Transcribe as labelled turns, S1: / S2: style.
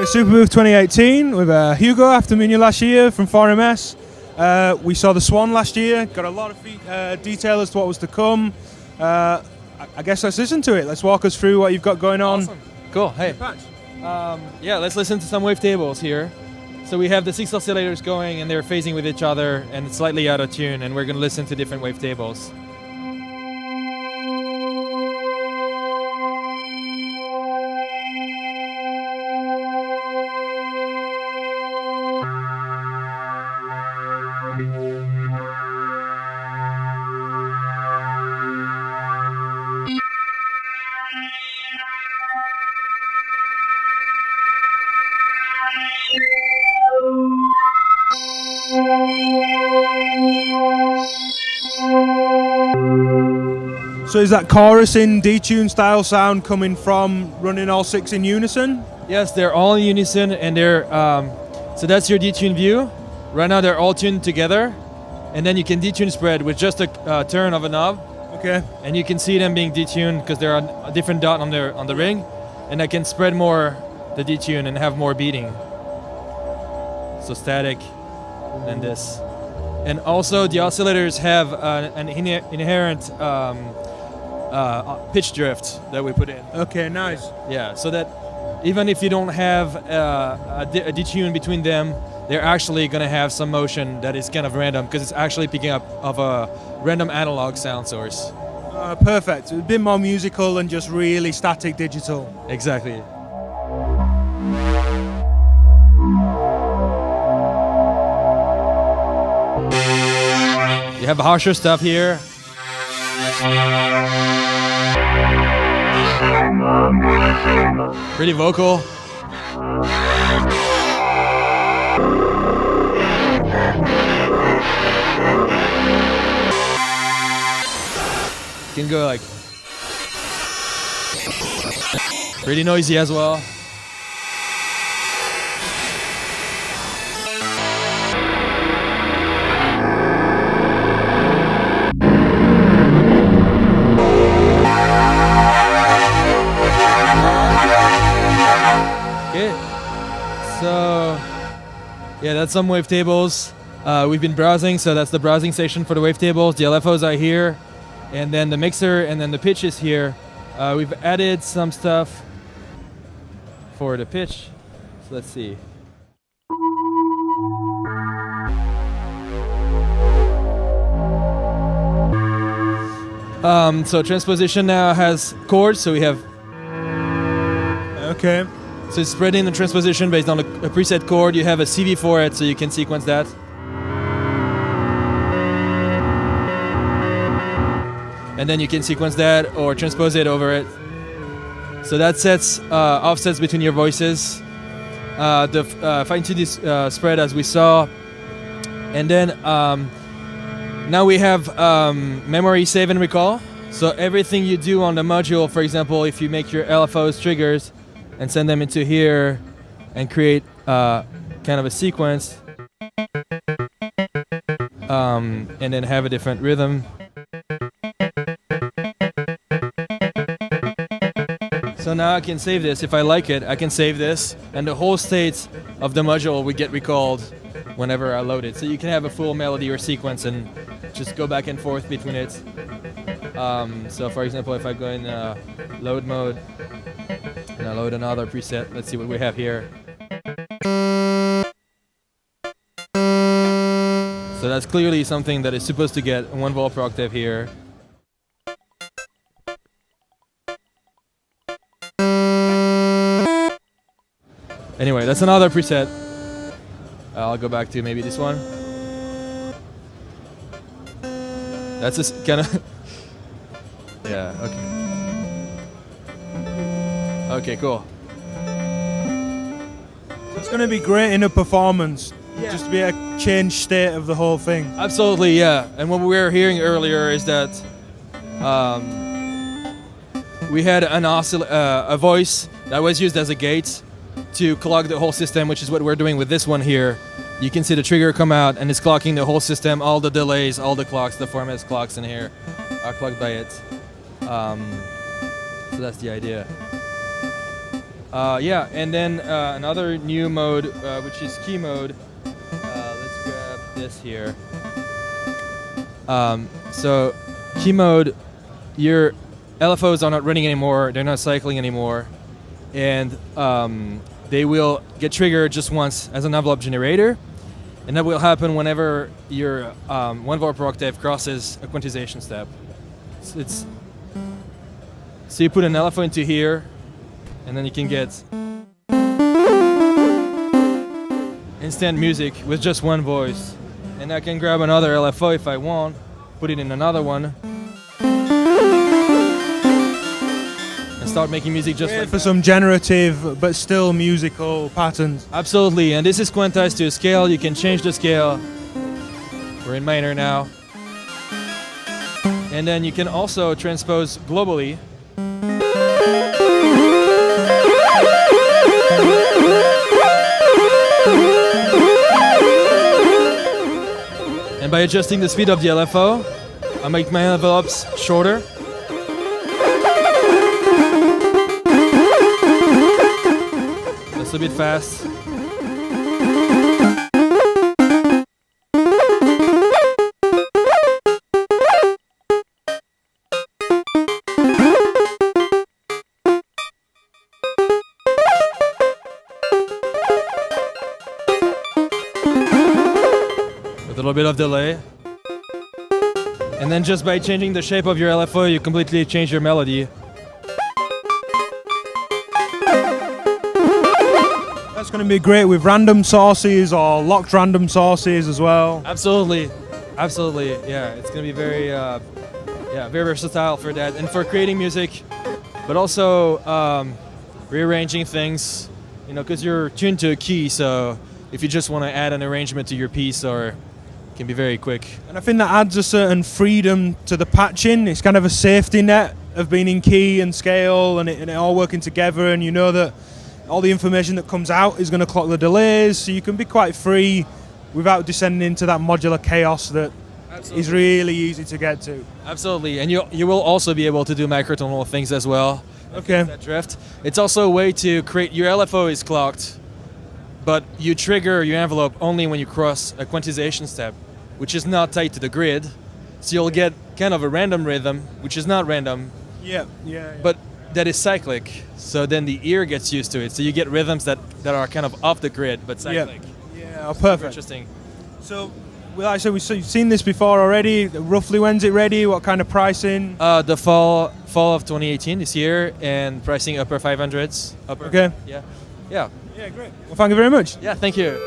S1: Superbooth 2018 with Hugo after Menu last year from 4MS. We saw the Swan last year, got a lot of detail as to what was to come. I guess let's listen to it. Let's walk us through what you've got going on.
S2: Awesome. Cool. Hey. Yeah, let's listen to some wavetables here. So we have the 6 oscillators going and they're phasing with each other and it's slightly out of tune, and we're going to listen to different wavetables.
S1: So is that chorus in D-tune style sound coming from running all 6 in unison?
S2: Yes, they're all in unison, and they're so that's your detune view. Right now they're all tuned together, and then you can detune spread with just a turn of a knob.
S1: Okay.
S2: And you can see them being detuned because they're a different dot on the ring, and I can spread more the detune and have more beating. So static than this. And also the oscillators have an inherent pitch drift that we put in.
S1: Okay, nice.
S2: Yeah, so that even if you don't have a detune between them, they're actually going to have some motion that is kind of random because it's actually picking up of a random analog sound source.
S1: Perfect. A bit more musical than just really static digital.
S2: Exactly. You have harsher stuff here. Pretty vocal. Can go like pretty noisy as well. So, yeah, that's some wavetables. We've been browsing, so that's the browsing station for the wavetables. The LFOs are here, and then the mixer, and then the pitch is here. We've added some stuff for the pitch. So let's see. So transposition now has chords, so we have.
S1: Okay.
S2: So it's spreading the transposition based on a preset chord. You have a CV for it, so you can sequence that. And then you can sequence that or transpose it over it. So that sets offsets between your voices. The fine-tuned spread as we saw. And then now we have memory save and recall. So everything you do on the module, for example, if you make your LFOs triggers, and send them into here and create kind of a sequence and then have a different rhythm. So now I can save this. If I like it, I can save this, and the whole state of the module will get recalled whenever I load it. So you can have a full melody or sequence and just go back and forth between it. So for example, if I go in load mode, and I load another preset. Let's see what we have here. So that's clearly something that is supposed to get 1 volt per octave here. Anyway, that's another preset. I'll go back to maybe this one. That's just kind of. Yeah. Okay. Okay. Cool.
S1: It's going to be great in a performance.
S2: Yeah.
S1: Just to be a change state of the whole thing.
S2: Absolutely. Yeah. And what we were hearing earlier is that we had a voice that was used as a gate to clock the whole system, which is what we're doing with this one here. You can see the trigger come out and it's clocking the whole system, all the delays, all the clocks, the 4MS clocks in here are clocked by it. So that's the idea. Yeah, and then another new mode, which is key mode. Let's grab this here. So key mode, your LFOs are not running anymore, they're not cycling anymore, and they will get triggered just once as an envelope generator, and that will happen whenever your 1 VAR per octave crosses a quantization step. So you put an LFO into here, and then you can get instant music with just one voice. And I can grab another LFO if I want, put it in another one, and start making music just like
S1: for
S2: that.
S1: some generative but still musical patterns.
S2: Absolutely, and this is quantized to a scale. You can change the scale. We're in minor now. And then you can also transpose globally. And by adjusting the speed of the LFO, I make my envelopes shorter. That's a bit fast. With a little bit of delay. And then just by changing the shape of your LFO, you completely change your melody.
S1: That's going to be great with random sources or locked random sources as well.
S2: Absolutely, absolutely. Yeah, it's gonna be very, very versatile for that and for creating music, but also rearranging things. You know, because you're tuned to a key, so if you just want to add an arrangement to your piece, or it can be very quick.
S1: And I think that adds a certain freedom to the patching. It's kind of a safety net of being in key and scale and it all working together, and you know that all the information that comes out is going to clock the delays, so you can be quite free without descending into that modular chaos that is really easy to get to.
S2: Absolutely, and you will also be able to do microtonal things as well.
S1: Okay.
S2: That drift. It's also a way to create, your LFO is clocked, but you trigger your envelope only when you cross a quantization step, which is not tied to the grid. So you'll get kind of a random rhythm, which is not random.
S1: Yeah.
S2: But that is cyclic, so then the ear gets used to it. So you get rhythms that are kind of off the grid, but cyclic.
S1: Yeah, perfect.
S2: Interesting.
S1: So, like I said, we've seen this before already. Roughly when's it ready? What kind of pricing?
S2: The fall of 2018, this year, and pricing upper 500s.
S1: Okay.
S2: Yeah.
S1: Yeah, great. Well, thank you very much.
S2: Yeah, thank you.